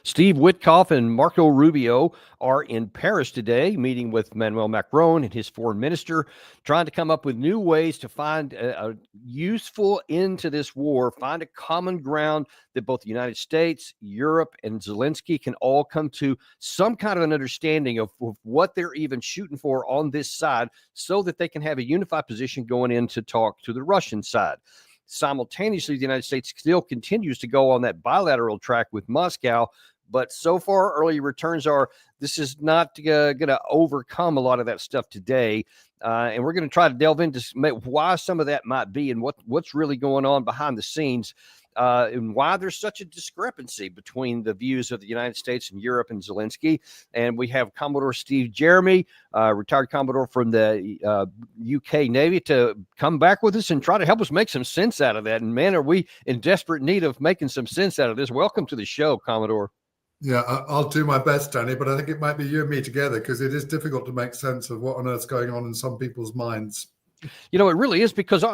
Steve Witkoff and Marco Rubio are in Paris today, meeting with Emmanuel Macron and his foreign minister, trying to come up with new ways to find a useful end to this war, find a common ground that both the United States, Europe, and Zelensky can all come to some kind of an understanding of what they're even shooting for on this side so that they can have a unified position going in to talk to the Russian side. Simultaneously, the United States still continues to go on that bilateral track with Moscow. But so far, early returns are this is not going to overcome a lot of that stuff today. And we're going to try to delve into why some of that might be and what's really going on behind the scenes and why there's such a discrepancy between the views of the United States and Europe and Zelensky. And we have Commodore Steve Jermy, retired Commodore from the UK Navy, to come back with us and try to help us make some sense out of that. And man, are we in desperate need of making some sense out of this. Welcome to the show, Commodore. Yeah, I'll do my best, Danny, but I think it might be you and me together because it is difficult to make sense of what on earth's going on in some people's minds. You know, it really is, because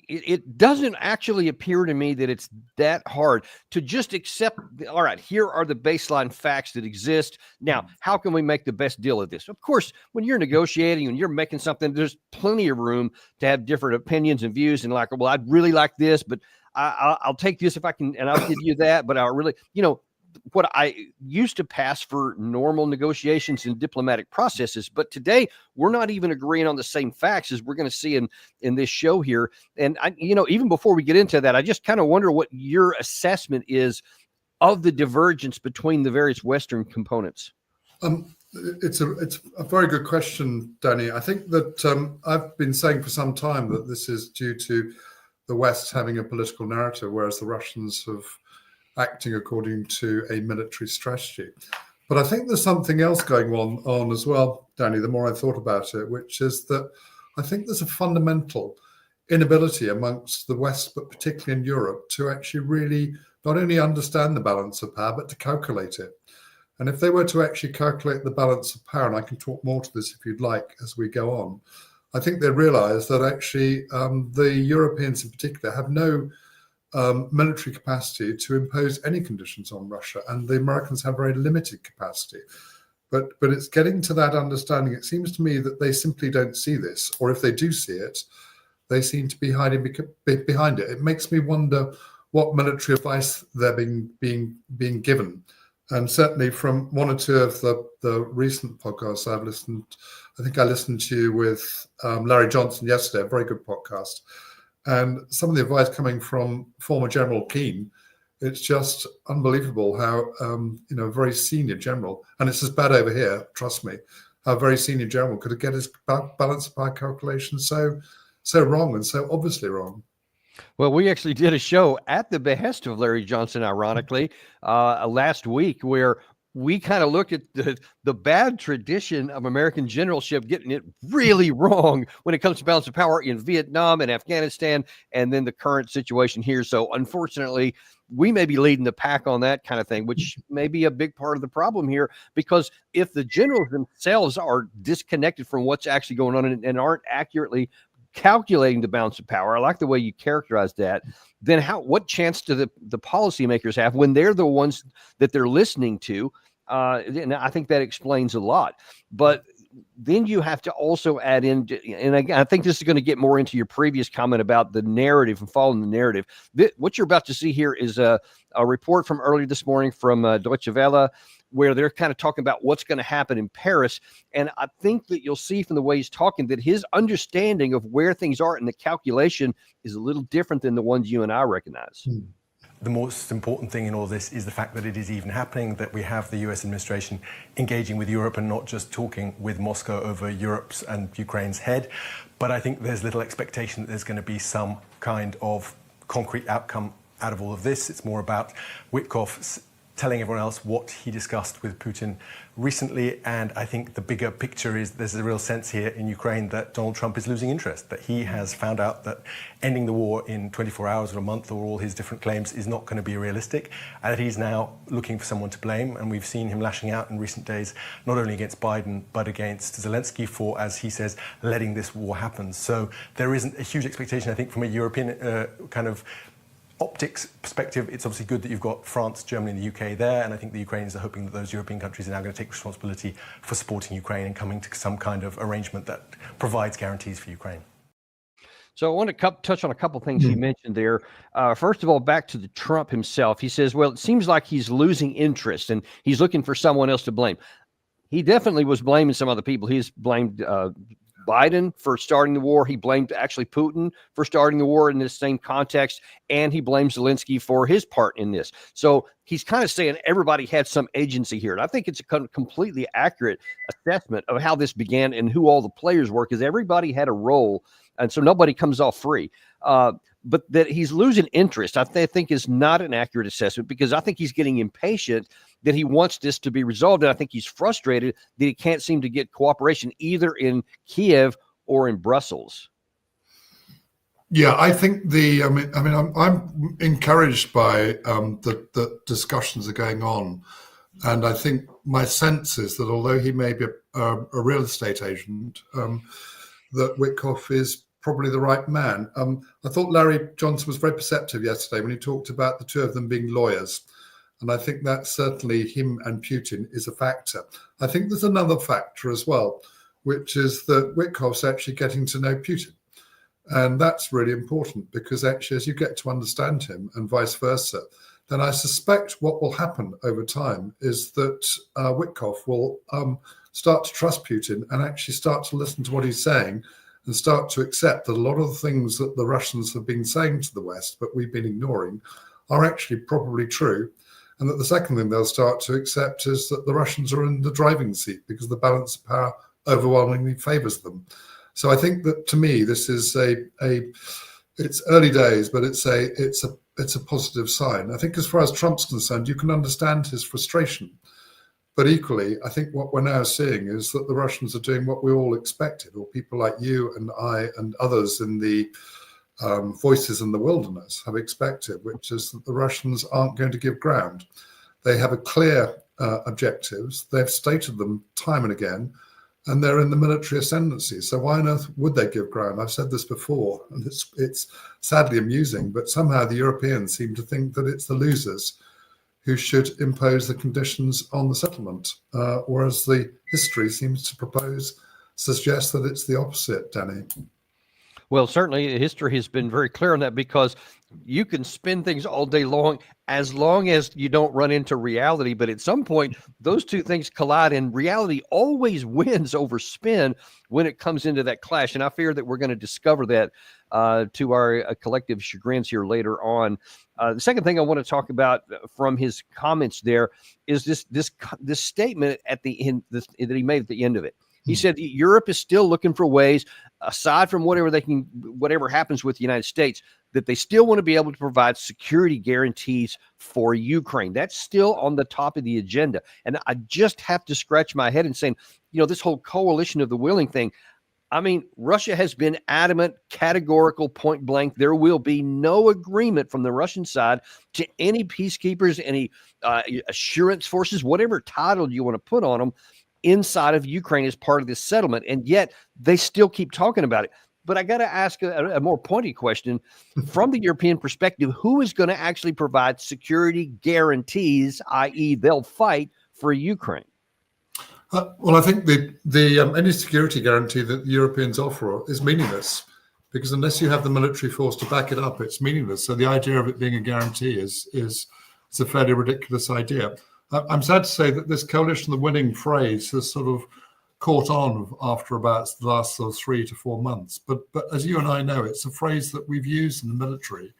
it doesn't actually appear to me that it's that hard to just accept, all right, here are the baseline facts that exist. Now, how can we make the best deal of this? Of course, when you're negotiating and you're making something, there's plenty of room to have different opinions and views and like, well, I'd really like this, but I'll take this if I can, and I'll give you that, but I'll really, what I used to pass for normal negotiations and diplomatic processes. But today, we're not even agreeing on the same facts as we're going to see in this show here. And, even before we get into that, I just kind of wonder what your assessment is of the divergence between the various Western components. It's a very good question, Danny. I think that I've been saying for some time that this is due to the West having a political narrative, whereas the Russians have acting according to a military strategy. But I think there's something else going on as well, Danny, the more I thought about it, which is that I think there's a fundamental inability amongst the West, but particularly in Europe, to actually really not only understand the balance of power, but to calculate it. And if they were to actually calculate the balance of power, and I can talk more to this if you'd like as we go on, I think they realize that actually the Europeans in particular have no military capacity to impose any conditions on Russia, and the Americans have very limited capacity. But it's getting to that understanding. It seems to me that they simply don't see this, or if they do see it, they seem to be hiding behind it. It makes me wonder what military advice they're being given. And certainly from one or two of the recent podcasts I've listened, I think I listened to you with Larry Johnson yesterday, a very good podcast. And some of the advice coming from former General Keane, it's just unbelievable how, a very senior general, and it's as bad over here, trust me, how a very senior general could get his balance of power calculation so wrong and so obviously wrong. Well, we actually did a show at the behest of Larry Johnson, ironically, last week, where we kind of looked at the bad tradition of American generalship getting it really wrong when it comes to balance of power in Vietnam and Afghanistan, and then the current situation here. So unfortunately, we may be leading the pack on that kind of thing, which may be a big part of the problem here, because if the generals themselves are disconnected from what's actually going on and aren't accurately calculating the balance of power, I like the way you characterize that, then what chance do the policymakers have when they're the ones that they're listening to? And I think that explains a lot. But then you have to also add in, and again, I think this is going to get more into your previous comment about the narrative and following the narrative. What you're about to see here is a report from earlier this morning from Deutsche Welle, where they're kind of talking about what's going to happen in Paris. And I think that you'll see from the way he's talking that his understanding of where things are in the calculation is a little different than the ones you and I recognize. The most important thing in all this is the fact that it is even happening, that we have the US administration engaging with Europe and not just talking with Moscow over Europe's and Ukraine's head. But I think there's little expectation that there's going to be some kind of concrete outcome out of all of this. It's more about Witkoff telling everyone else what he discussed with Putin recently. And I think the bigger picture is there's a real sense here in Ukraine that Donald Trump is losing interest, that he has found out that ending the war in 24 hours or a month or all his different claims is not going to be realistic, and that he's now looking for someone to blame. And we've seen him lashing out in recent days, not only against Biden, but against Zelensky for, as he says, letting this war happen. So there isn't a huge expectation, I think, from a European kind of optics perspective, it's obviously good that you've got France, Germany, and the UK there, and I think the Ukrainians are hoping that those European countries are now going to take responsibility for supporting Ukraine and coming to some kind of arrangement that provides guarantees for Ukraine. So I want to touch on a couple things you mentioned there. First of all, back to the Trump himself. He says, well, it seems like he's losing interest and he's looking for someone else to blame. He definitely was blaming some other people. He's blamed Biden for starting the war. He blamed actually Putin for starting the war in this same context. And he blames Zelensky for his part in this. So he's kind of saying everybody had some agency here. And I think it's a completely accurate assessment of how this began and who all the players were, because everybody had a role. And so nobody comes off free. But that he's losing interest, I think is not an accurate assessment, because I think he's getting impatient that he wants this to be resolved. And I think he's frustrated that he can't seem to get cooperation either in Kiev or in Brussels. Yeah, I think I'm encouraged by the discussions are going on. And I think my sense is that although he may be a real estate agent, that Witkoff is probably the right man. I thought Larry Johnson was very perceptive yesterday when he talked about the two of them being lawyers. And I think that certainly him and Putin is a factor. I think there's another factor as well, which is that Witkoff's actually getting to know Putin. And that's really important, because actually as you get to understand him and vice versa, then I suspect what will happen over time is that Witkoff will start to trust Putin and actually start to listen to what he's saying and start to accept that a lot of the things that the Russians have been saying to the West, but we've been ignoring, are actually probably true. And that the second thing they'll start to accept is that the Russians are in the driving seat because the balance of power overwhelmingly favors them. So I think that, to me, this is it's early days, but it's a positive sign. I think as far as Trump's concerned, you can understand his frustration. But equally, I think what we're now seeing is that the Russians are doing what we all expected, or people like you and I and others in the voices in the wilderness have expected, which is that the Russians aren't going to give ground. They have a clear objectives. They've stated them time and again, and they're in the military ascendancy. So why on earth would they give ground? I've said this before, and it's sadly amusing, but somehow the Europeans seem to think that it's the losers who should impose the conditions on the settlement, whereas the history seems to suggest that it's the opposite, Danny. Well, certainly history has been very clear on that, because you can spin things all day long as you don't run into reality. But at some point, those two things collide, and reality always wins over spin when it comes into that clash. And I fear that we're going to discover that to our collective chagrins here later on. The second thing I want to talk about from his comments there is this statement at the end that he made at the end of it. He said Europe is still looking for ways, aside from whatever happens with the United States, that they still want to be able to provide security guarantees for Ukraine. That's still on the top of the agenda. And I just have to scratch my head and saying, this whole coalition of the willing thing, I mean, Russia has been adamant, categorical, point blank. There will be no agreement from the Russian side to any peacekeepers, any assurance forces, whatever title you want to put on them, inside of Ukraine as part of this settlement. And yet they still keep talking about it. But I got to ask a more pointy question from the European perspective. Who is going to actually provide security guarantees, i.e. they'll fight for Ukraine? Well, I think the any security guarantee that the Europeans offer is meaningless, because unless you have the military force to back it up, it's meaningless. So the idea of it being a guarantee is a fairly ridiculous idea. I'm sad to say that this coalition of the winning phrase has sort of caught on after about the last 3 to 4 months. But as you and I know, it's a phrase that we've used in the military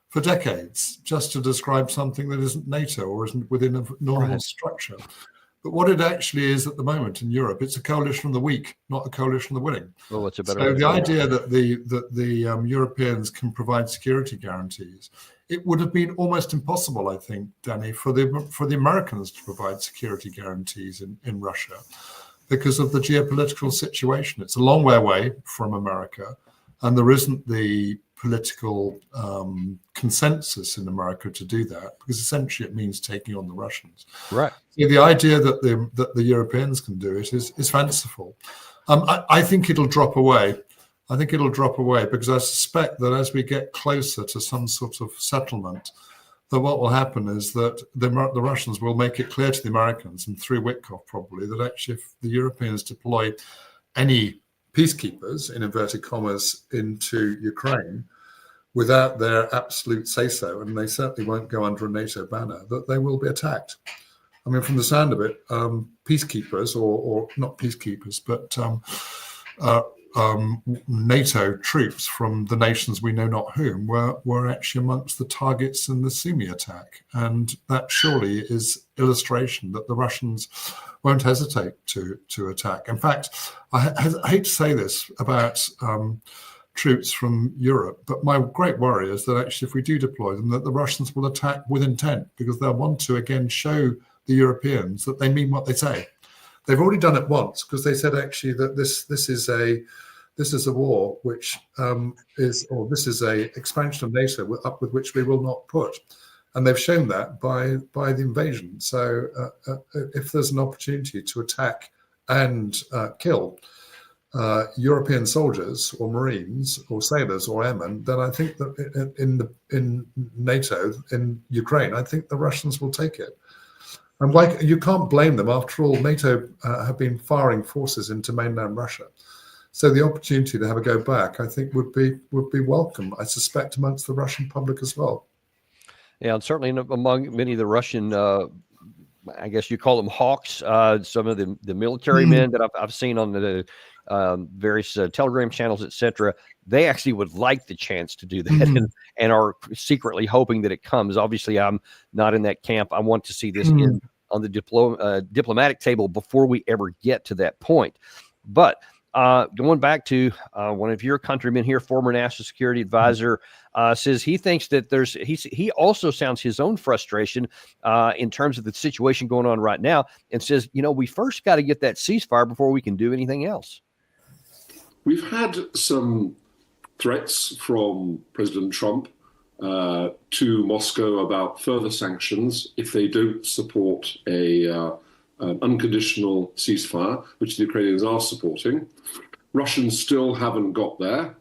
for decades, just to describe something that isn't NATO or isn't within a normal structure. But what it actually is at the moment in Europe, it's a coalition of the weak, not a coalition of the willing. Oh, it's a better. So the idea that the Europeans can provide security guarantees, it would have been almost impossible, I think, Danny, for the Americans to provide security guarantees in Russia because of the geopolitical situation. It's a long way away from America, and there isn't the political consensus in America to do that, because essentially it means taking on the Russians. Right. So the idea that the Europeans can do it is fanciful. I think it'll drop away. I think it'll drop away, because I suspect that as we get closer to some sort of settlement, that what will happen is that the Russians will make it clear to the Americans, and through Witkoff probably, that actually if the Europeans deploy any peacekeepers, in inverted commas, into Ukraine without their absolute say-so, and they certainly won't go under a NATO banner, that they will be attacked. I mean, from the sound of it, peacekeepers, or not peacekeepers, but NATO troops from the nations we know not whom were actually amongst the targets in the Sumy attack. And that surely is illustration that the Russians won't hesitate to attack. In fact, I hate to say this about troops from Europe, but my great worry is that actually if we do deploy them, that the Russians will attack with intent, because they'll want to again show the Europeans that they mean what they say. They've already done it once, because they said actually that this is a war which this is a expansion of NATO up with which we will not put, and they've shown that by the invasion. So if there's an opportunity to attack and kill European soldiers or Marines or sailors or airmen, then I think that in NATO, in Ukraine, I think the Russians will take it. And you can't blame them. After all, NATO have been firing forces into mainland Russia. So the opportunity to have a go back, I think, would be welcome, I suspect, amongst the Russian public as well. Yeah, and certainly among many of the Russian, I guess you call them hawks, some of the military men that I've seen on the various Telegram channels, etc., they actually would like the chance to do that, and are secretly hoping that it comes. Obviously, I'm not in that camp. I want to see this on the diplomatic table before we ever get to that point. But going back to one of your countrymen here, former national security advisor, says he thinks that he also sounds his own frustration in terms of the situation going on right now, and says, we first got to get that ceasefire before we can do anything else. We've had some threats from President Trump to Moscow about further sanctions if they don't support an unconditional ceasefire, which the Ukrainians are supporting. Russians still haven't got there.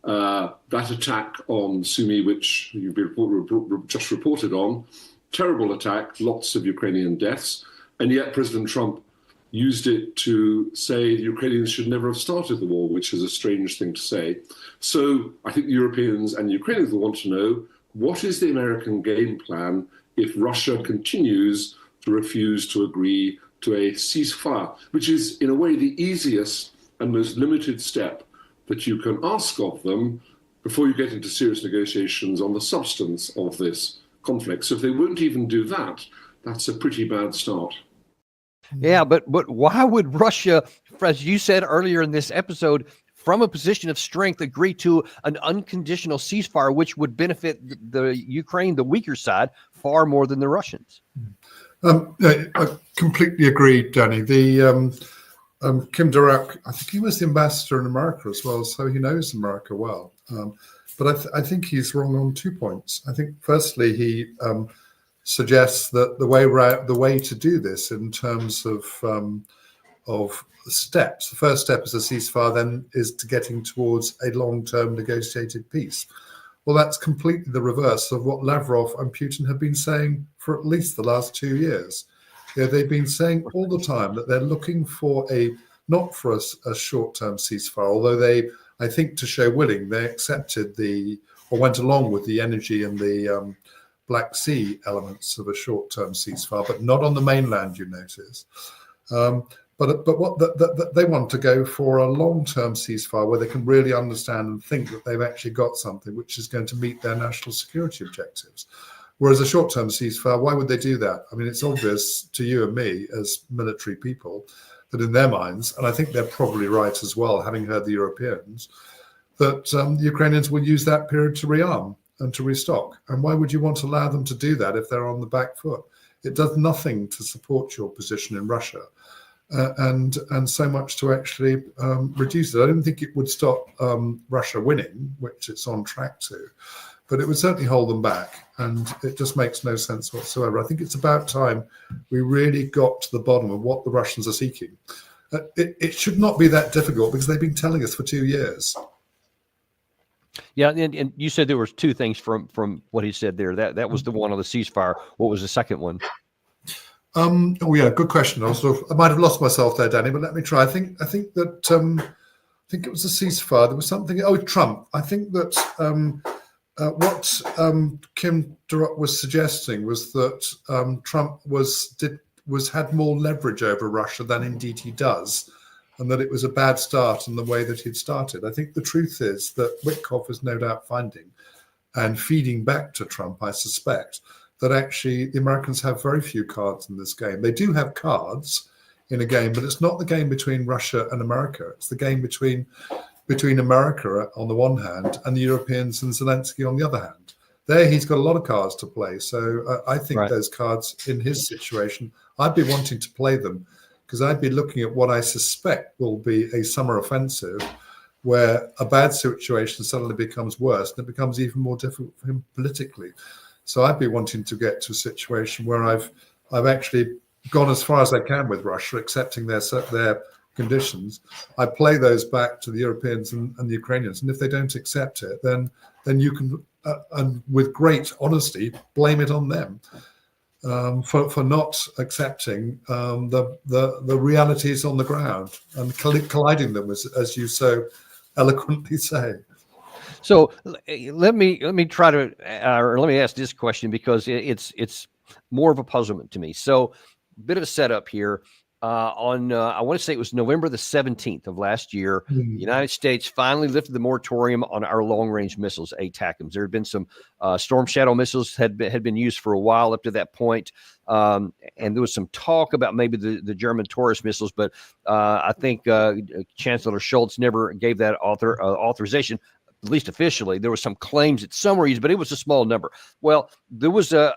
That attack on Sumy, which you've just reported on, terrible attack, lots of Ukrainian deaths, and yet President Trump used it to say the Ukrainians should never have started the war, which is a strange thing to say. So I think the Europeans and the Ukrainians will want to know, what is the American game plan if Russia continues to refuse to agree to a ceasefire, which is in a way the easiest and most limited step that you can ask of them before you get into serious negotiations on the substance of this conflict. So if they won't even do that, that's a pretty bad start. Yeah, but why would Russia, as you said earlier in this episode, from a position of strength, agree to an unconditional ceasefire, which would benefit the Ukraine, the weaker side, far more than the Russians? I completely agree, Danny. The Kim Durak, I think he was the ambassador in America as well, so he knows America well. But I think he's wrong on 2 points. I think, firstly, he suggests that the way to do this in terms of steps, the first step is a ceasefire, then is to getting towards a long-term negotiated peace. Well, that's completely the reverse of what Lavrov and Putin have been saying for at least the last 2 years. They've been saying all the time that they're looking for not for a short-term ceasefire, although they, I think, to show willing, they accepted or went along with the energy and the Black Sea elements of a short-term ceasefire, but not on the mainland, you notice. But what they want to go for a long-term ceasefire where they can really understand and think that they've actually got something which is going to meet their national security objectives. Whereas a short-term ceasefire, why would they do that? I mean, it's obvious to you and me as military people that in their minds, and I think they're probably right as well, having heard the Europeans, that the Ukrainians will use that period to rearm and to restock. And why would you want to allow them to do that if they're on the back foot? It does nothing to support your position in Russia. And so much to actually reduce it. I don't think it would stop Russia winning, which it's on track to, but it would certainly hold them back, and it just makes no sense whatsoever. I think it's about time we really got to the bottom of what the Russians are seeking. It should not be that difficult, because they've been telling us for 2 years. Yeah, and you said there was two things from what he said there. That was the one on the ceasefire. What was the second one? Oh yeah, good question. I might have lost myself there, Danny, but let me try. I think that I think it was a ceasefire. There was something. Oh, Trump. I think that what Kim Durrott was suggesting was that Trump had more leverage over Russia than indeed he does, and that it was a bad start in the way that he'd started. I think the truth is that Witkoff is no doubt finding and feeding back to Trump, I suspect, that actually the Americans have very few cards in this game. They do have cards in a game, but it's not the game between Russia and America. It's the game between America on the one hand and the Europeans and Zelensky on the other hand. There he's got a lot of cards to play. So I think those cards in his situation, I'd be wanting to play them because I'd be looking at what I suspect will be a summer offensive where a bad situation suddenly becomes worse and it becomes even more difficult for him politically. So I'd be wanting to get to a situation where I've actually gone as far as I can with Russia, accepting their conditions. I play those back to the Europeans and the Ukrainians, and if they don't accept it, then you can, and with great honesty, blame it on them for not accepting the realities on the ground and colliding them, as you so eloquently say. So let me try to, or let me ask this question because it's more of a puzzlement to me. So, bit of a setup here. I want to say it was November the 17th of last year, the United States finally lifted the moratorium on our long-range missiles, ATACMS. There had been some Storm Shadow missiles had been used for a while up to that point, and there was some talk about maybe the German Taurus missiles, but I think Chancellor Scholz never gave that authorization. At least officially, there were some claims at some reason, but it was a small number. Well, there was a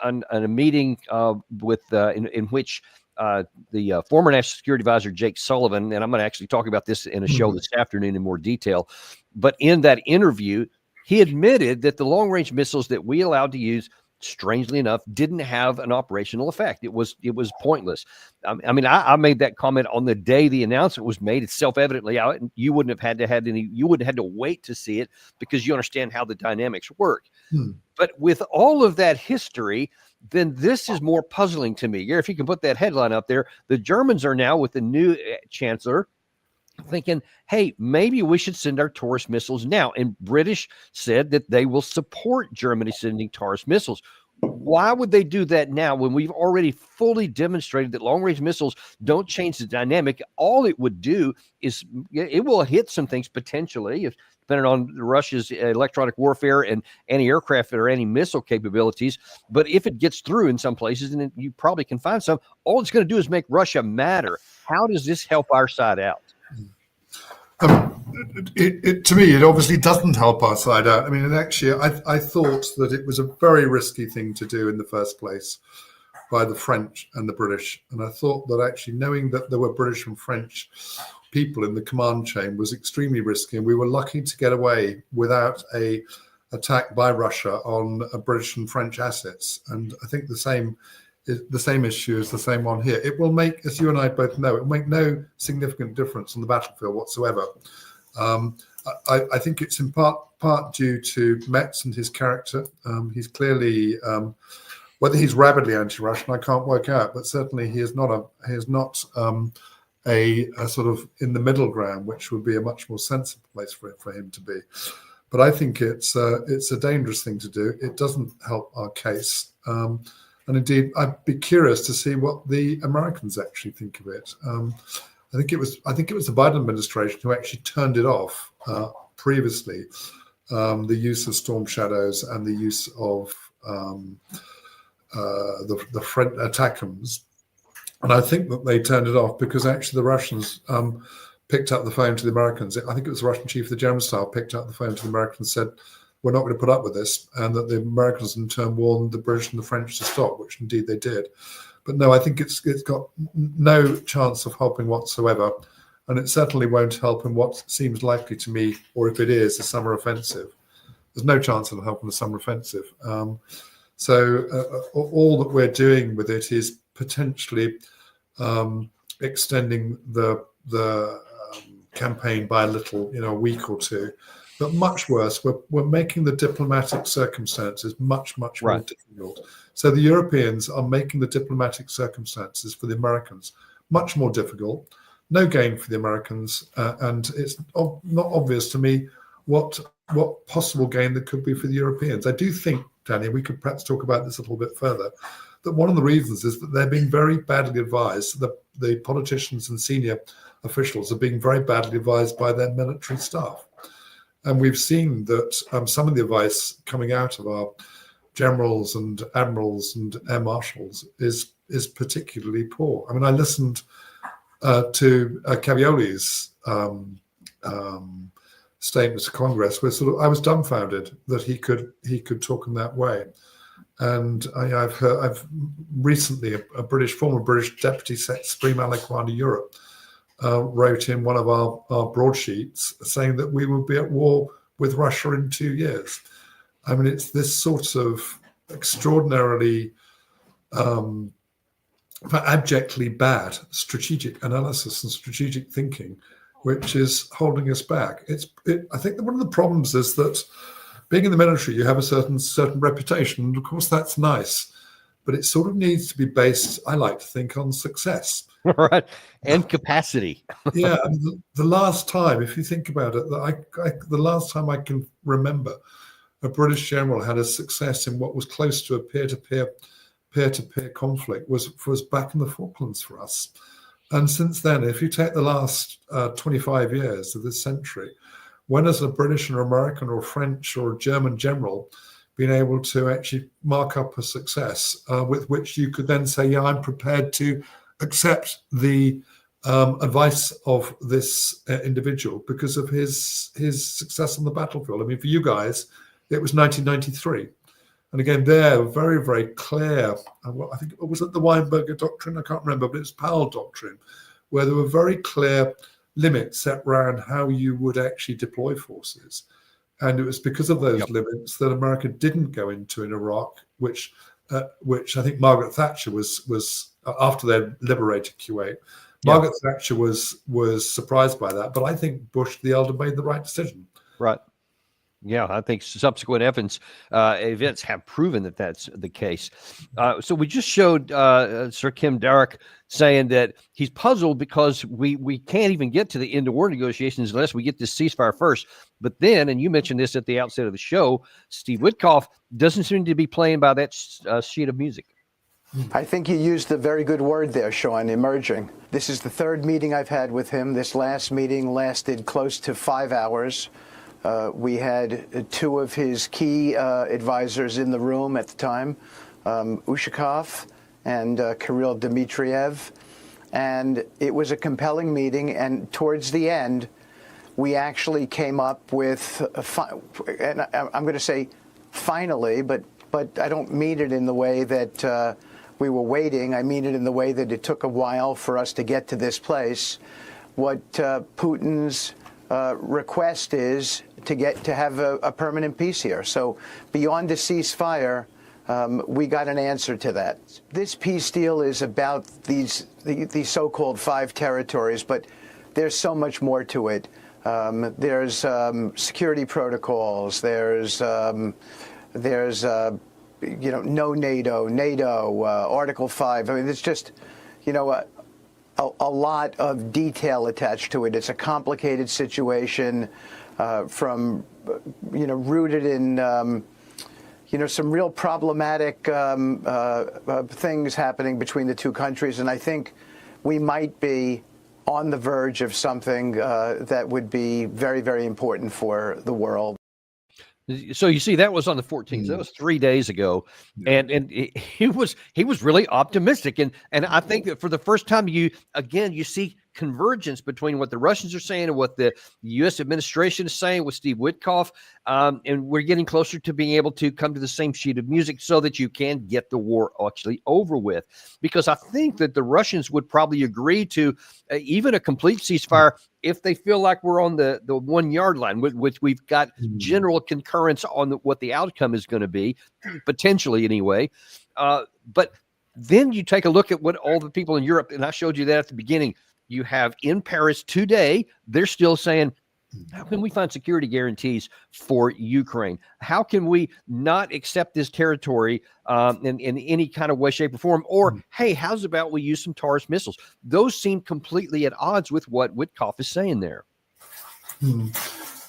meeting in which the former National Security Advisor Jake Sullivan, and I'm going to actually talk about this in a show this afternoon in more detail, but in that interview, he admitted that the long-range missiles that we allowed to use, strangely enough, didn't have an operational effect. It was pointless. I mean, I made that comment on the day the announcement was made. It's self-evidently out. You wouldn't have had to wait to see it because you understand how the dynamics work. But with all of that history, then this is more puzzling to me. Gary, if you can put that headline up there, the Germans are now with the new chancellor thinking, hey, maybe we should send our Taurus missiles now. And British said that they will support Germany sending Taurus missiles. Why would they do that now when we've already fully demonstrated that long-range missiles don't change the dynamic? All it would do is it will hit some things potentially, depending on Russia's electronic warfare and anti-aircraft or anti-missile capabilities. But if it gets through in some places, and you probably can find some, all it's going to do is make Russia madder. How does this help our side out? To me, it obviously doesn't help our side out. I mean, and actually, I thought that it was a very risky thing to do in the first place by the French and the British. And I thought that actually knowing that there were British and French people in the command chain was extremely risky. And we were lucky to get away without a attack by Russia on British and French assets. And I think the same issue is the same one here. It will make, as you and I both know, it will make no significant difference on the battlefield whatsoever. I think it's in part due to Metz and his character. He's clearly, whether he's rabidly anti-Russian, I can't work out, but certainly he is not a sort of in the middle ground, which would be a much more sensible place for him to be. But I think it's a dangerous thing to do. It doesn't help our case. And indeed, I'd be curious to see what the Americans actually think of it. I think it was the Biden administration who actually turned it off previously, the use of Storm Shadows and the use of the French ATACMS. And I think that they turned it off because actually the Russians picked up the phone to the Americans. I think it was the Russian chief of the German staff picked up the phone to the Americans and said, we're not going to put up with this, and that the Americans in turn warned the British and the French to stop, which indeed they did. But no, I think it's got no chance of helping whatsoever, and it certainly won't help in what seems likely to me, or if it is, a summer offensive. There's no chance of helping the summer offensive. So all that we're doing with it is potentially extending the campaign by a little, a week or two. But much worse, we're making the diplomatic circumstances much more difficult. So the Europeans are making the diplomatic circumstances for the Americans much more difficult. No gain for the Americans, and it's not obvious to me what possible gain there could be for the Europeans. I do think, Danny, we could perhaps talk about this a little bit further, that one of the reasons is that they're being very badly advised. The politicians and senior officials are being very badly advised by their military staff. And we've seen that some of the advice coming out of our generals and admirals and air marshals is particularly poor. I mean, I listened to Caviogli's statements to Congress, where I was dumbfounded that he could talk in that way. And I've recently a former British Deputy Supreme Allied Commander Europe wrote in one of our broadsheets saying that we will be at war with Russia in 2 years. I mean, it's this sort of extraordinarily abjectly bad strategic analysis and strategic thinking, which is holding us back. I think that one of the problems is that being in the military, you have a certain reputation, and of course that's nice, but it sort of needs to be based, I like to think, on success. Right, and capacity. Yeah, I mean, the last time, if you think about it, the last time I can remember a British general had a success in what was close to a peer-to-peer conflict was back in the Falklands for us. And since then, if you take the last 25 years of this century, when has a British or American or French or German general been able to actually mark up a success with which you could then say, yeah, I'm prepared to accept the advice of this individual because of his success on the battlefield? I mean, for you guys, it was 1993. And again, they're very, very clear. I think it was the Weinberger Doctrine, I can't remember, but it's Powell Doctrine, where there were very clear limits set around how you would actually deploy forces. And it was because of those limits that America didn't go into in Iraq, which I think Margaret Thatcher was after they liberated Kuwait. Margaret Thatcher was surprised by that, but I think Bush the elder made the right decision. Right. Yeah, I think subsequent events have proven that that's the case. So we just showed Sir Kim Darroch saying that he's puzzled because we can't even get to the end of war negotiations unless we get this ceasefire first. But then, and you mentioned this at the outset of the show, Steve Witkoff doesn't seem to be playing by that sheet of music. I think you used a very good word there, Sean, emerging. This is the third meeting I've had with him. This last meeting lasted close to 5 hours. We had two of his key advisors in the room at the time, Ushakov and Kirill Dmitriev. And it was a compelling meeting. And towards the end, we actually came up with, and I'm going to say finally, but I don't mean it in the way that we were waiting. I mean it in the way that it took a while for us to get to this place. What Putin's request is to have a permanent peace here. So beyond a ceasefire, we got an answer to that. This peace deal is about these so-called 5 territories, but there's so much more to it. There's security protocols. There's no NATO, Article 5. I mean, it's just, a lot of detail attached to it. It's a complicated situation, rooted in some real problematic things happening between the two countries, and I think we might be on the verge of something that would be very, very important for the world. So you see, that was on the 14th. That was 3 days ago, and he was really optimistic, and I think that for the first time, you see convergence between what the Russians are saying and what the U.S. administration is saying with Steve Witkoff, and we're getting closer to being able to come to the same sheet of music so that you can get the war actually over with. Because I think that the Russians would probably agree to even a complete ceasefire if they feel like we're on the 1 yard line, which we've got general concurrence on what the outcome is going to be, potentially anyway. But then you take a look at what all the people in Europe, and I showed you that at the beginning. You have in Paris today, they're still saying How can we find security guarantees for Ukraine? How can we not accept this territory in any kind of way, shape, or form? Or, hey, how's about we use some Taurus missiles? Those seem completely at odds with what Witkoff is saying there.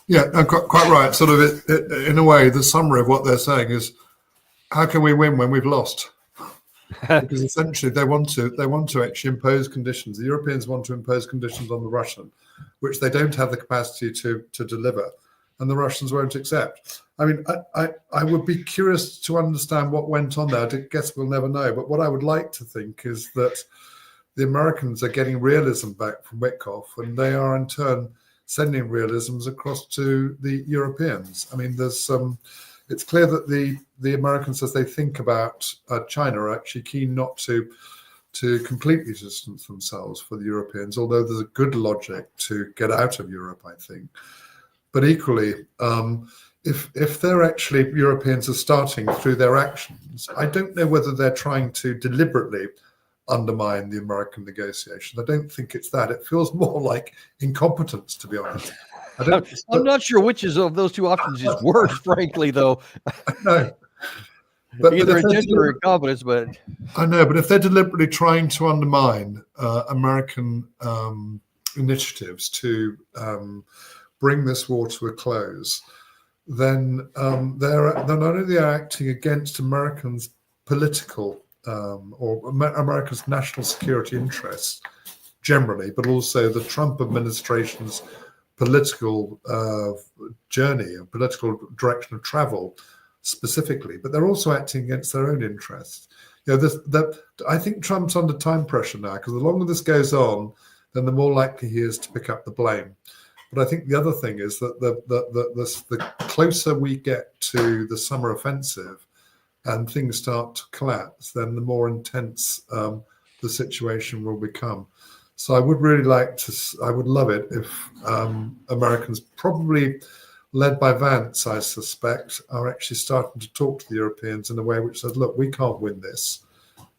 Yeah, quite right. Sort of, in a way, the summary of what they're saying is, how can we win when we've lost? Because essentially they want to actually impose conditions. The Europeans want to impose conditions on the Russian, which they don't have the capacity to deliver, and the Russians won't accept. I mean, I would be curious to understand what went on there. I guess we'll never know. But what I would like to think is that the Americans are getting realism back from Witkoff, and they are in turn sending realisms across to the Europeans. I mean, there's it's clear that the Americans, as they think about China, are actually keen not to completely distance themselves for the Europeans, although there's a good logic to get out of Europe, I think. But equally, if they're actually, Europeans are starting through their actions, I don't know whether they're trying to deliberately undermine the American negotiations. I don't think it's that. It feels more like incompetence, to be honest. I'm not sure which of those two options is worse, frankly, though. No. But either intention or incompetence, but I know. But if they're deliberately trying to undermine American initiatives to bring this war to a close, then they're not only acting against Americans' political or America's national security interests generally, but also the Trump administration's political journey and political direction of travel specifically, but they're also acting against their own interests. You know, I think Trump's under time pressure now, because the longer this goes on, then the more likely he is to pick up the blame. But I think the other thing is that the closer we get to the summer offensive and things start to collapse, then the more intense the situation will become. So I would really I would love it if Americans, probably led by Vance, I suspect, are actually starting to talk to the Europeans in a way which says, look, we can't win this.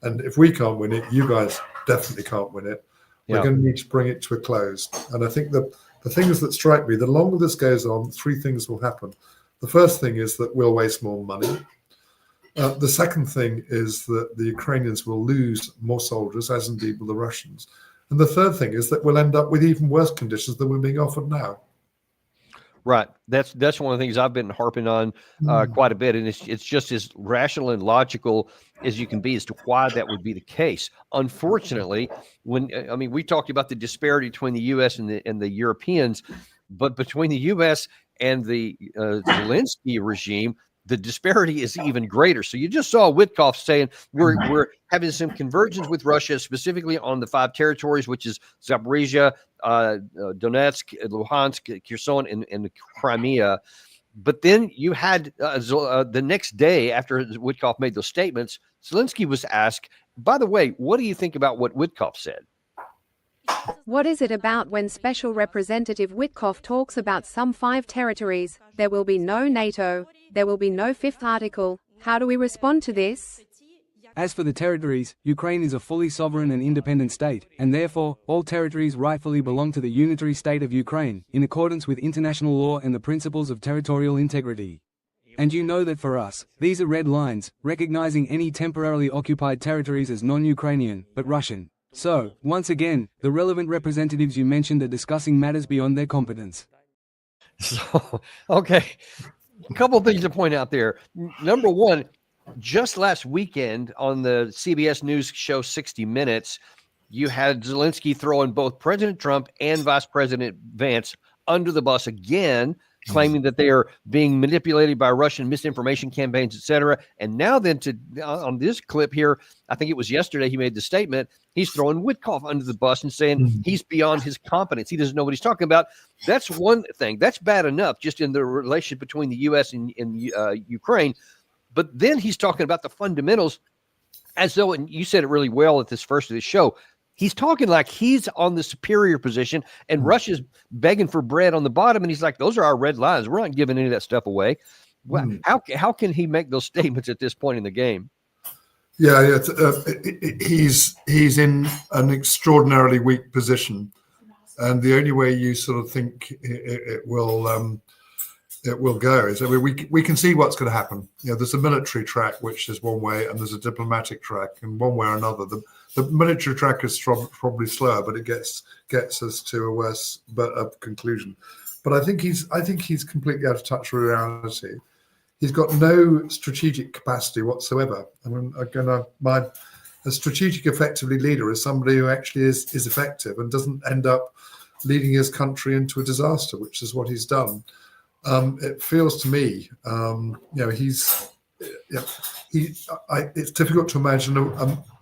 And if we can't win it, you guys definitely can't win it. We're going to need to bring it to a close. And I think that the things that strike me, the longer this goes on, three things will happen. The first thing is that we'll waste more money. The second thing is that the Ukrainians will lose more soldiers, as indeed will the Russians. And the third thing is that we'll end up with even worse conditions than we're being offered now. Right. That's one of the things I've been harping on quite a bit, and it's just as rational and logical as you can be as to why that would be the case. Unfortunately, we talked about the disparity between the U.S. and the Europeans, but between the U.S. and the Zelensky regime, the disparity is even greater. So you just saw Witkoff saying we're having some convergence with Russia, specifically on the 5 territories, which is Zaporizhia, Donetsk, Luhansk, Kherson, and Crimea. But then you had the next day after Witkoff made those statements, Zelensky was asked, by the way, what do you think about what Witkoff said? What is it about when Special Representative Witkoff talks about some 5 territories? There will be no NATO. There will be no 5th article. How do we respond to this? As for the territories, Ukraine is a fully sovereign and independent state, and therefore, all territories rightfully belong to the unitary state of Ukraine, in accordance with international law and the principles of territorial integrity. And you know that for us, these are red lines, recognizing any temporarily occupied territories as non-Ukrainian, but Russian. So, once again, the relevant representatives you mentioned are discussing matters beyond their competence. So, okay. A couple of things to point out there. Number one, just last weekend on the CBS News show 60 Minutes, you had Zelensky throwing both President Trump and Vice President Vance under the bus again, claiming that they are being manipulated by Russian misinformation campaigns, etc. And now then on this clip here, I think it was yesterday, he made the statement, he's throwing Witkoff under the bus and saying he's beyond his competence. He doesn't know what he's talking about. That's one thing. That's bad enough just in the relationship between the U.S. and Ukraine. But then he's talking about the fundamentals as though, and you said it really well at this first of the show, he's talking like he's on the superior position and Russia's begging for bread on the bottom. And he's like, those are our red lines. We're not giving any of that stuff away. How can he make those statements at this point in the game? Yeah, he's in an extraordinarily weak position. And the only way you sort of think it will go is, I mean, we can see what's going to happen. You know, there's a military track which is one way, and there's a diplomatic track, and one way or another. The military track is probably slower, but it gets us to a worse conclusion. But I think he's completely out of touch with reality. He's got no strategic capacity whatsoever. I mean, again, a strategic effectively leader is somebody who actually is effective and doesn't end up leading his country into a disaster, which is what he's done. It feels to me, it's difficult to imagine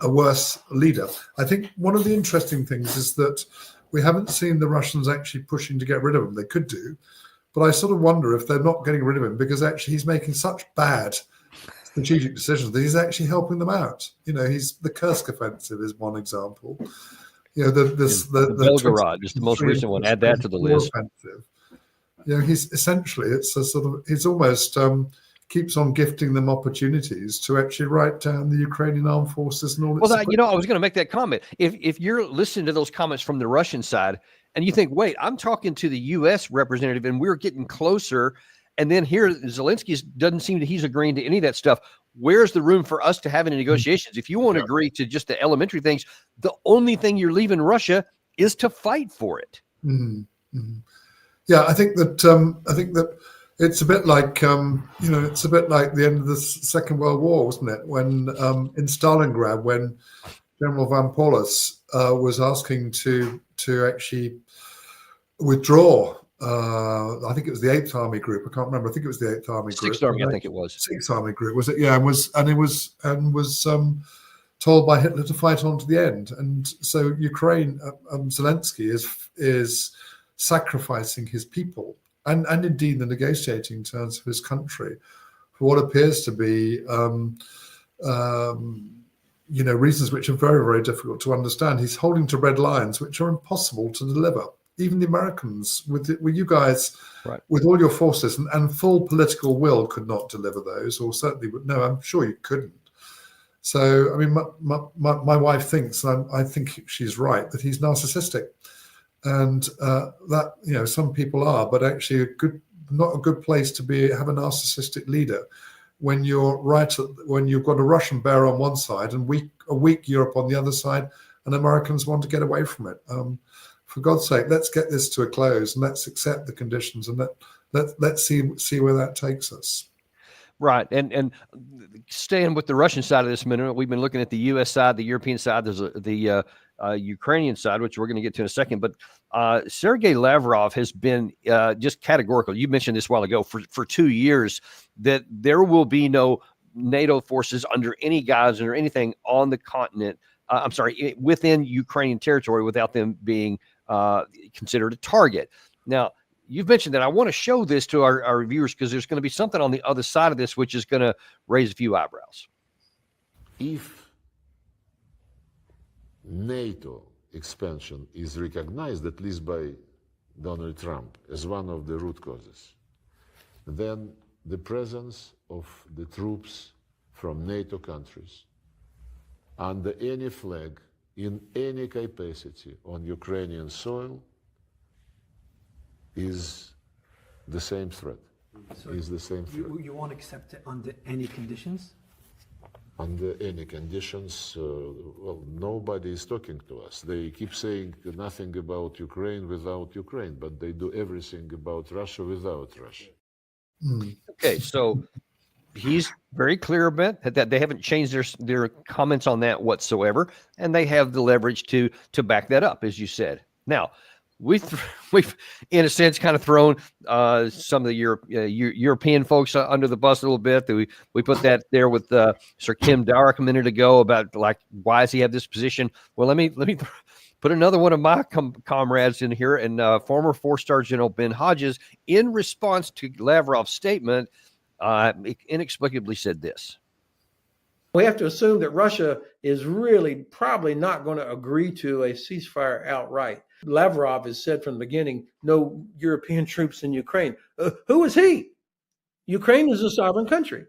a worse leader. I think one of the interesting things is that we haven't seen the Russians actually pushing to get rid of him. They could do, but I sort of wonder if they're not getting rid of him because actually he's making such bad strategic decisions that he's actually helping them out. You know, the Kursk offensive is one example. You know, the Belgorod is the most recent one. Add that to the list. Offensive. You know, he's almost keeps on gifting them opportunities to actually write down the Ukrainian armed forces and all. Well, I was going to make that comment. If you're listening to those comments from the Russian side and you think, wait, I'm talking to the U.S. representative and we're getting closer, and then here Zelensky doesn't seem that he's agreeing to any of that stuff. Where's the room for us to have any negotiations? If you won't agree to just the elementary things, the only thing you're leaving Russia is to fight for it. Mm-hmm. Mm-hmm. Yeah, I think that it's a bit like it's a bit like the end of the Second World War, wasn't it? When in Stalingrad, when General von Paulus was asking to actually withdraw. I think it was the 8th Army Group. I can't remember. I think it was the 8th Army Group. 6th Army, I think it was. 6th Army Group, was it? Yeah, and was told by Hitler to fight on to the end. And so Ukraine, Zelensky is sacrificing his people and indeed the negotiating terms of his country for what appears to be reasons which are very, very difficult to understand. He's holding to red lines which are impossible to deliver. Even the Americans, with you guys, right, with all your forces and full political will, could not deliver those, or certainly would. No, I'm sure you couldn't. So, I mean, my wife thinks, and I think she's right, that he's narcissistic. And that, some people are, but actually not a good place to have a narcissistic leader when when you've got a Russian bear on one side and a weak Europe on the other side, and Americans want to get away from it. For God's sake, let's get this to a close and let's accept the conditions and let's see where that takes us. Right. And staying with the Russian side of this minute, we've been looking at the U.S. side, the European side, there's the Ukrainian side, which we're going to get to in a second. But Sergei Lavrov has been just categorical. You mentioned this a while ago for 2 years that there will be no NATO forces under any guise or anything on the continent. Within Ukrainian territory without them being considered a target. Now, you've mentioned that. I want to show this to our viewers because there's going to be something on the other side of this which is going to raise a few eyebrows. If NATO expansion is recognized, at least by Donald Trump, as one of the root causes, then the presence of the troops from NATO countries under any flag, in any capacity on Ukrainian soil is the same threat. You won't accept it under any conditions? Under any conditions, nobody is talking to us. They keep saying nothing about Ukraine without Ukraine, but they do everything about Russia without Russia. Okay, so he's very clear about that. They haven't changed their comments on that whatsoever, and they have the leverage to back that up, as you said. Now, we've in a sense kind of thrown some of the European folks under the bus a little bit. We put that there with Sir Kim Darroch a minute ago about like why does he have this position? Well, let me put another one of my comrades in here, and former 4-star General Ben Hodges, in response to Lavrov's statement, inexplicably said this. We have to assume that Russia is really probably not going to agree to a ceasefire outright. Lavrov has said from the beginning, no European troops in Ukraine. Who is he? Ukraine is a sovereign country.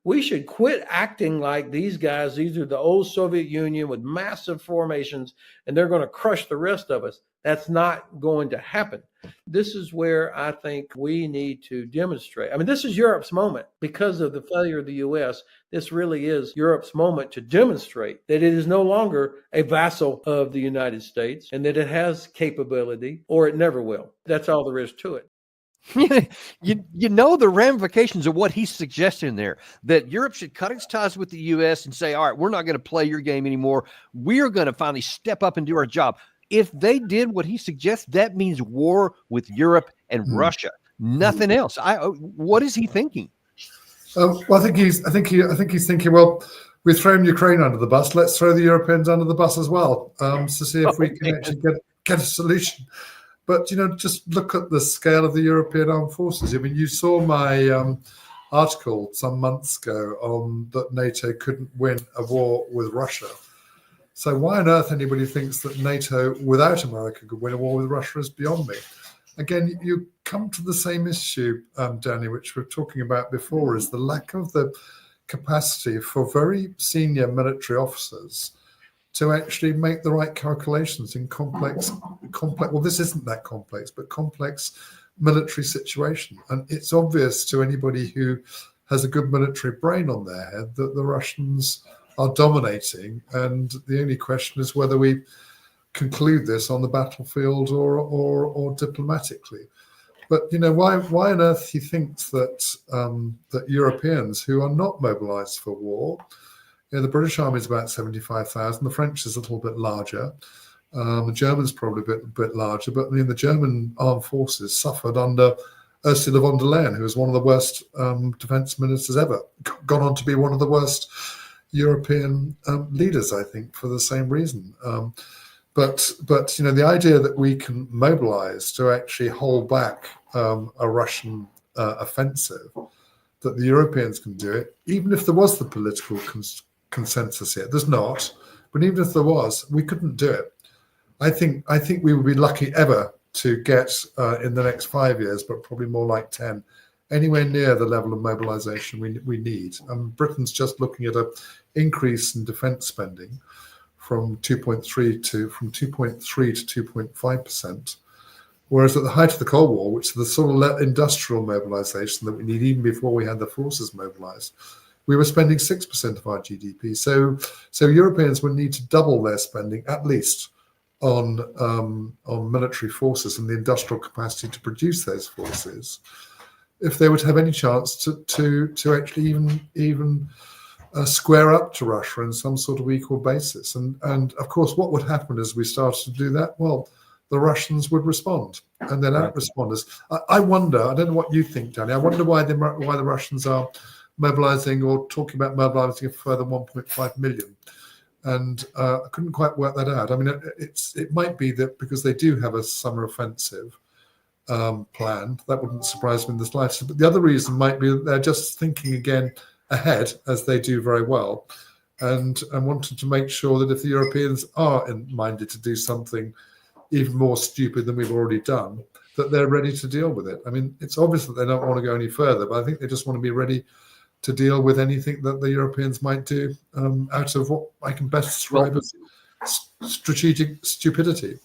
We should quit acting like these guys, these are the old Soviet Union with massive formations, and they're going to crush the rest of us. That's not going to happen. This is where I think we need to demonstrate. I mean, this is Europe's moment because of the failure of the U.S. This really is Europe's moment to demonstrate that it is no longer a vassal of the United States and that it has capability, or it never will. That's all there is to it. you know the ramifications of what he's suggesting there, that Europe should cut its ties with the U.S. and say, all right, we're not going to play your game anymore. We're going to finally step up and do our job. If they did what he suggests, that means war with Europe and Russia, nothing else. What is he thinking? Well, I think he's thinking, well, we've thrown Ukraine under the bus. Let's throw the Europeans under the bus as well, to see if we can actually get a solution. But, just look at the scale of the European armed forces. I mean, you saw my article some months ago on that NATO couldn't win a war with Russia. So why on earth anybody thinks that NATO without America could win a war with Russia is beyond me. Again, you come to the same issue, Danny, which we were talking about before, is the lack of the capacity for very senior military officers to actually make the right calculations in complex, well, this isn't that complex, but complex military situation. And it's obvious to anybody who has a good military brain on their head that the Russians are dominating. And the only question is whether we conclude this on the battlefield or diplomatically. But, why on earth he thinks that that Europeans who are not mobilized for war, the British Army is about 75,000. The French is a little bit larger. The Germans probably a bit larger. But the German armed forces suffered under Ursula von der Leyen, who was one of the worst defense ministers ever, gone on to be one of the worst European leaders, I think, for the same reason. But the idea that we can mobilize to actually hold back a Russian offensive, that the Europeans can do it, even if there was the political consensus here. There's not, but even if there was, we couldn't do it. I think we would be lucky ever to get in the next 5 years, but probably more like 10, anywhere near the level of mobilization we need. Britain's just looking at an increase in defense spending from 2.3 to 2.5%, whereas at the height of the Cold War, which is the sort of industrial mobilization that we need even before we had the forces mobilized, we were spending 6% of our GDP. So Europeans would need to double their spending at least on military forces and the industrial capacity to produce those forces, if they would have any chance to actually even square up to Russia in some sort of equal basis. And of course, what would happen as we started to do that? Well, the Russians would respond, and they'd out-respond us. I wonder, I don't know what you think, Danny, I wonder why the Russians are mobilizing or talking about mobilizing a further 1.5 million. And I couldn't quite work that out. I mean, it might be that because they do have a summer offensive planned, that wouldn't surprise me in the slightest. But the other reason might be that they're just thinking again ahead, as they do very well, and wanted to make sure that if the Europeans are minded to do something even more stupid than we've already done, that they're ready to deal with it. I mean, it's obvious that they don't want to go any further, but I think they just want to be ready to deal with anything that the Europeans might do out of what I can best describe as strategic stupidity.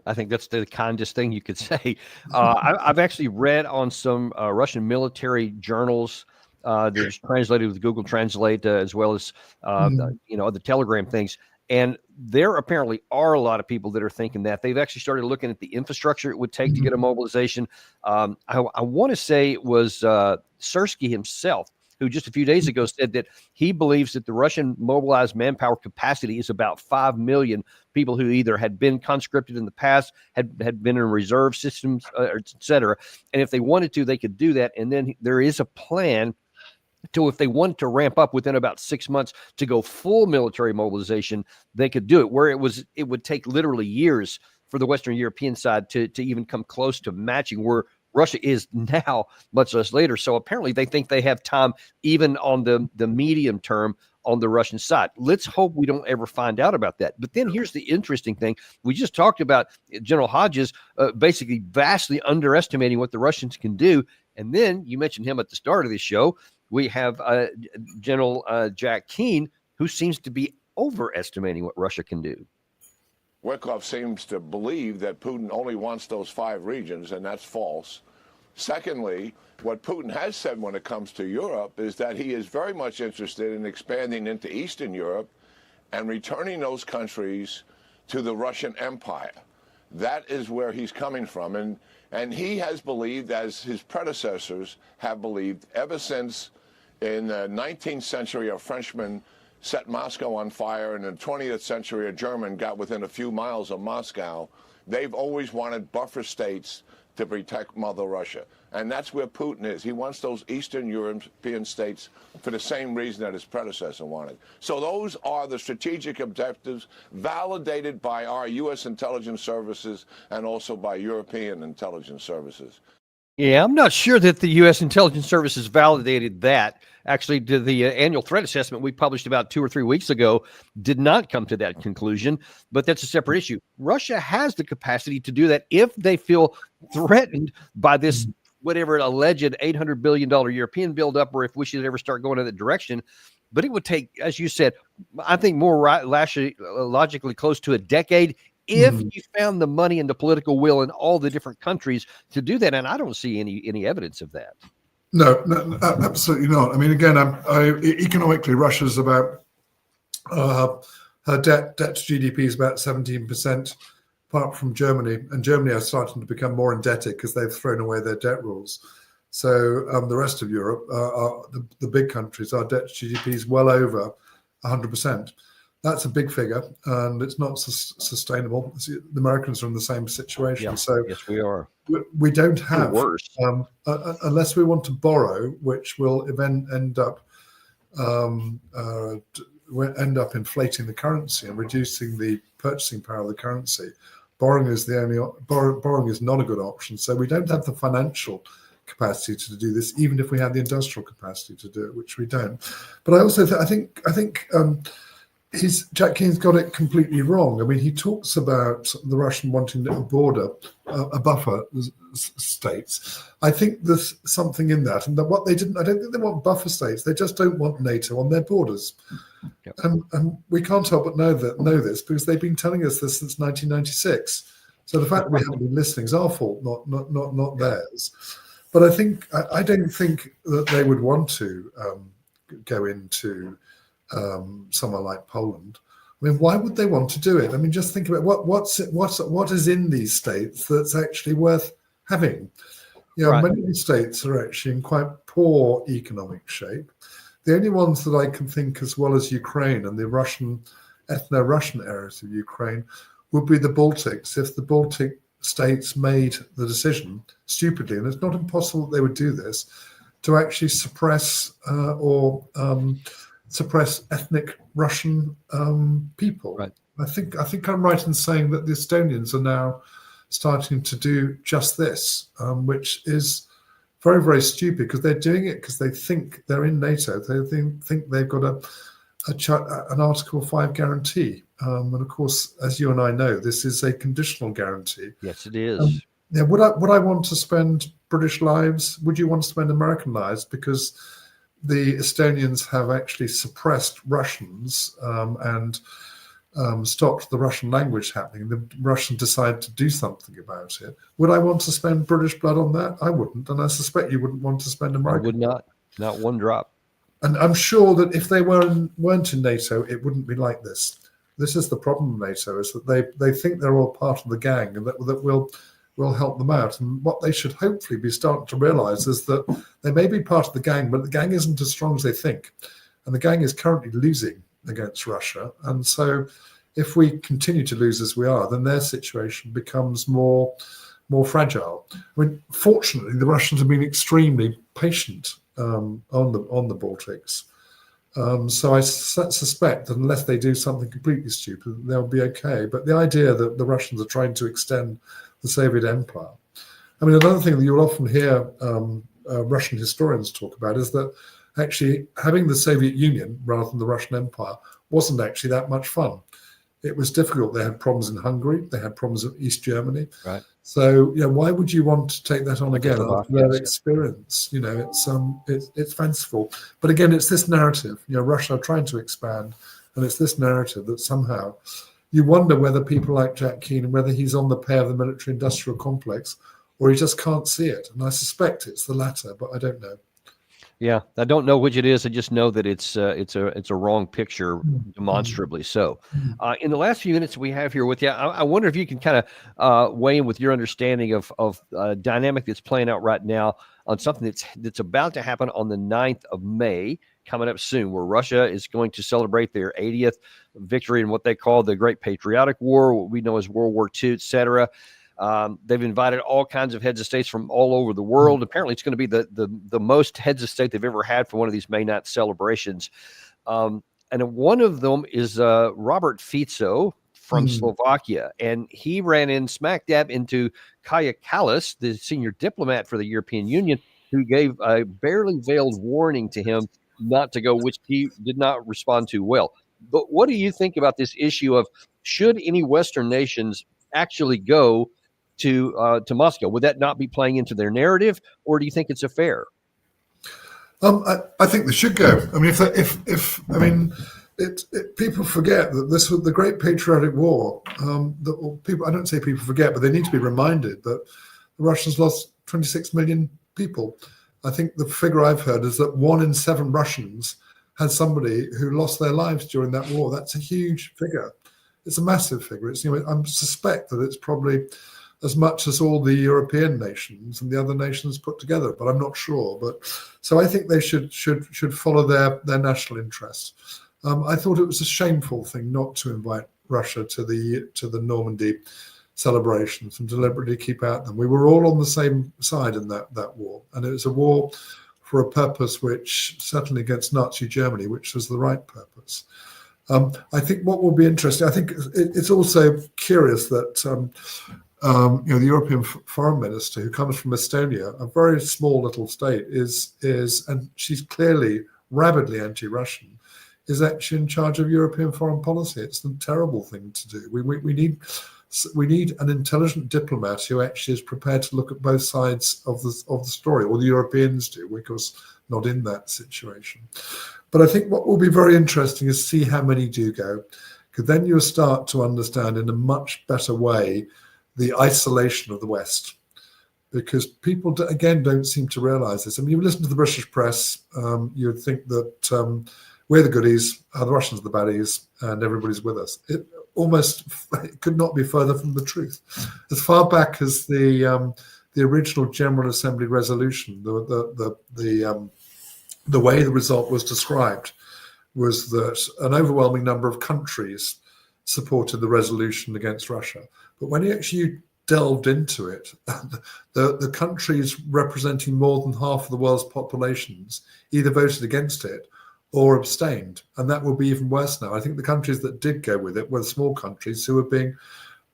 I think that's the kindest thing you could say. I've actually read on some Russian military journals that is translated with Google Translate, as well as the Telegram things. And there apparently are a lot of people that are thinking that. They've actually started looking at the infrastructure it would take to get a mobilization. I want to say it was Ceasefire himself who just a few days ago said that he believes that the Russian mobilized manpower capacity is about 5 million people who either had been conscripted in the past, had been in reserve systems, et cetera. And if they wanted to, they could do that. And then there is a plan to, if they wanted to ramp up within about 6 months to go full military mobilization, they could do it, where it would take literally years for the Western European side to even come close to matching where Russia is now, much less later. So apparently they think they have time even on the medium term on the Russian side. Let's hope we don't ever find out about that. But then here's the interesting thing. We just talked about General Hodges basically vastly underestimating what the Russians can do. And then you mentioned him at the start of this show. we have General Jack Keane, who seems to be overestimating what Russia can do. Wickoff seems to believe that Putin only wants those 5 regions, and that's false. Secondly, what Putin has said when it comes to Europe is that he is very much interested in expanding into Eastern Europe and returning those countries to the Russian Empire. That is where he's coming from. And he has believed, as his predecessors have believed, ever since in the 19th century a Frenchman set Moscow on fire, and in the 20th century a German got within a few miles of Moscow. They've always wanted buffer states to protect Mother Russia. And that's where Putin is. He wants those Eastern European states for the same reason that his predecessor wanted. So those are the strategic objectives validated by our U.S. intelligence services and also by European intelligence services. Yeah, I'm not sure that the U.S. intelligence services validated that. Actually, the annual threat assessment we published about 2 or 3 weeks ago did not come to that conclusion, but that's a separate issue. Russia has the capacity to do that if they feel threatened by this, whatever, alleged $800 billion European buildup, or if we should ever start going in that direction. But it would take, as you said, I think more logically close to a decade if you found the money and the political will in all the different countries to do that. And I don't see any evidence of that. No, absolutely not. I mean, again, economically, Russia's about her debt to GDP is about 17%, apart from Germany. And Germany are starting to become more indebted because they've thrown away their debt rules. So the rest of Europe, the big countries, our debt to GDP is well over 100%. That's a big figure, and it's not sustainable. The Americans are in the same situation. Yeah, so yes, we are. We don't have, worse. Unless we want to borrow, which will end up inflating the currency and reducing the purchasing power of the currency. Borrowing is borrowing is not a good option. So we don't have the financial capacity to do this, even if we had the industrial capacity to do it, which we don't. But I also I think Jack Keene's got it completely wrong. I mean, he talks about the Russian wanting a border, a buffer states. I think there's something in that, and that what they didn't. I don't think they want buffer states. They just don't want NATO on their borders. Yep. And we can't help but know this because they've been telling us this since 1996. So the fact we haven't been listening is our fault, not theirs. But I don't think that they would want to go into somewhere like Poland. I mean, why would they want to do it? I mean, just think about what is in these states that's actually worth having. You know, right. Many of these states are actually in quite poor economic shape. The only ones that I can think, as well as Ukraine and the ethno-Russian areas of Ukraine, would be the Baltics. If the Baltic states made the decision, stupidly, and it's not impossible that they would do this, to actually suppress ethnic Russian people. Right. I think I'm right in saying that the Estonians are now starting to do just this, which is very, very stupid because they're doing it because they think they're in NATO. They think they've got an Article 5 guarantee. And of course, as you and I know, this is a conditional guarantee. Yes, it is. Yeah, would I want to spend British lives? Would you want to spend American lives? Because the Estonians have actually suppressed Russians and stopped the Russian language happening. The Russians decided to do something about it. Would I want to spend British blood on that? I wouldn't, and I suspect you wouldn't want to spend American. I would not one drop. And I'm sure that if they weren't in NATO, it wouldn't be like this. This is the problem with NATO, is that they think they're all part of the gang and that will help them out. And what they should hopefully be starting to realize is that they may be part of the gang, but the gang isn't as strong as they think. And the gang is currently losing against Russia. And so if we continue to lose as we are, then their situation becomes more fragile. I mean, fortunately, the Russians have been extremely patient on the Baltics. So I suspect that unless they do something completely stupid, they'll be okay. But the idea that the Russians are trying to extend the Soviet Empire. I mean, another thing that you'll often hear Russian historians talk about is that actually having the Soviet Union rather than the Russian Empire wasn't actually that much fun. it was difficult. They had problems in Hungary. They had problems in East Germany. Right. So, why would you want to take that on again after Yes. their experience? It's fanciful. But again, it's this narrative. Russia are trying to expand, and it's this narrative that somehow you wonder whether people like Jack Keenan, whether he's on the pay of the military-industrial complex, or he just can't see it. And I suspect it's the latter, but I don't know. Yeah, I don't know which it is. I just know that it's a wrong picture, demonstrably so. In the last few minutes we have here with you, I wonder if you can kind of weigh in with your understanding of dynamic that's playing out right now on something that's about to happen on the 9th of May, coming up soon, where Russia is going to celebrate their 80th victory in what they call the Great Patriotic War, what we know as World War II, et cetera. They've invited all kinds of heads of states from all over the world. Apparently, it's going to be the most heads of state they've ever had for one of these May 9th celebrations. And one of them is Robert Fico from Slovakia. And he ran in smack dab into Kaja Kallas, the senior diplomat for the European Union, who gave a barely veiled warning to him not to go, which he did not respond to well. But what do you think about this issue of should any Western nations actually go to Moscow? Would that not be playing into their narrative, or do you think it's a fair? I think they should go. I mean, people forget that this was the Great Patriotic War. I don't say people forget, but they need to be reminded that the Russians lost 26 million people. I think the figure I've heard is that 1 in 7 Russians had somebody who lost their lives during that war. That's a huge figure. It's a massive figure. I suspect that it's probably as much as all the European nations and the other nations put together, but I'm not sure. But so I think they should follow their national interest. I thought it was a shameful thing not to invite Russia to the Normandy celebrations and deliberately keep out them. We were all on the same side in that war, and it was a war for a purpose which certainly against Nazi Germany, which was the right purpose. I think what will be interesting, I think it's also curious that the European foreign minister, who comes from Estonia, a very small little state, is and she's clearly rabidly anti-Russian, is actually in charge of European foreign policy. It's a terrible thing to do. We need an intelligent diplomat who actually is prepared to look at both sides of the story, or the Europeans do, because not in that situation. But I think what will be very interesting is see how many do go, because then you'll start to understand in a much better way the isolation of the West. Because people, again, don't seem to realize this. I mean, you listen to the British press, you would think that we're the goodies, the Russians are the baddies, and everybody's with us. It could not be further from the truth. As far back as the original General Assembly resolution, the way the result was described was that an overwhelming number of countries supported the resolution against Russia. But when you actually delved into it, the countries representing more than half of the world's populations either voted against it or abstained. And that will be even worse now. I think the countries that did go with it were the small countries who were being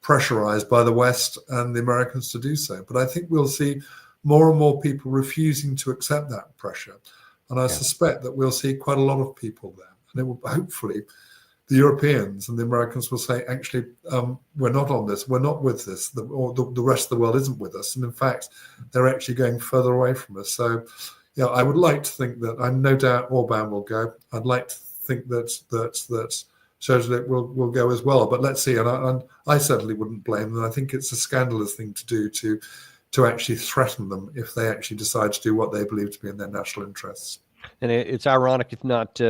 pressurized by the West and the Americans to do so. But I think we'll see more and more people refusing to accept that pressure. And I suspect that we'll see quite a lot of people there. And it will hopefully the Europeans and the Americans will say, actually, we're not on this. We're not with this. The rest of the world isn't with us. And in fact, they're actually going further away from us. So, yeah, I would like to think that I'm no doubt Orban will go. I'd like to think that Šešelj will go as well. But let's see. And I certainly wouldn't blame them. I think it's a scandalous thing to do to actually threaten them if they actually decide to do what they believe to be in their national interests. And it's ironic, if not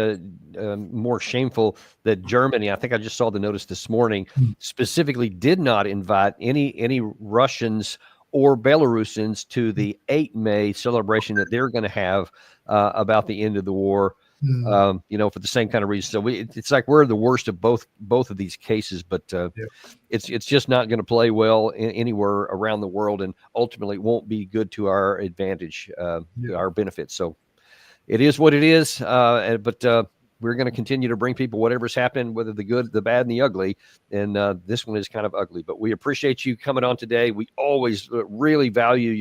more shameful, that Germany, I think I just saw the notice this morning, specifically did not invite any Russians or Belarusians to the 8 May celebration that they're going to have about the end of the war, for the same kind of reason. So it's like we're the worst of both of these cases, but it's just not going to play well anywhere around the world, and ultimately won't be good to our advantage, our benefit. So it is what it is, but we're going to continue to bring people whatever's happening, whether the good, the bad, and the ugly. And this one is kind of ugly, but we appreciate you coming on today. We always really value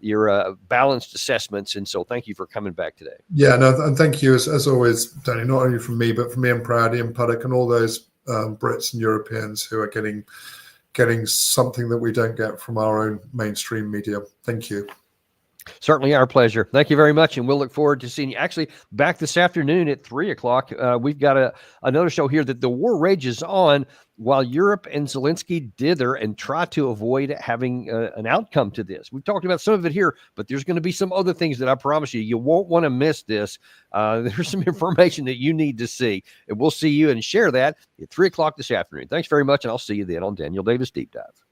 your balanced assessments, and so thank you for coming back today. Yeah, no, and thank you as always, Danny. Not only from me, but from Ian Proud, Ian Puddock, and all those Brits and Europeans who are getting something that we don't get from our own mainstream media. Thank you. Certainly our pleasure. Thank you very much. And we'll look forward to seeing you actually back this afternoon at 3:00. We've got another show here that the war rages on while Europe and Zelensky dither and try to avoid having an outcome to this. We've talked about some of it here, but there's going to be some other things that I promise you won't want to miss this. There's some information that you need to see, and we'll see you and share that at 3:00 this afternoon. Thanks very much. And I'll see you then on Daniel Davis Deep Dive.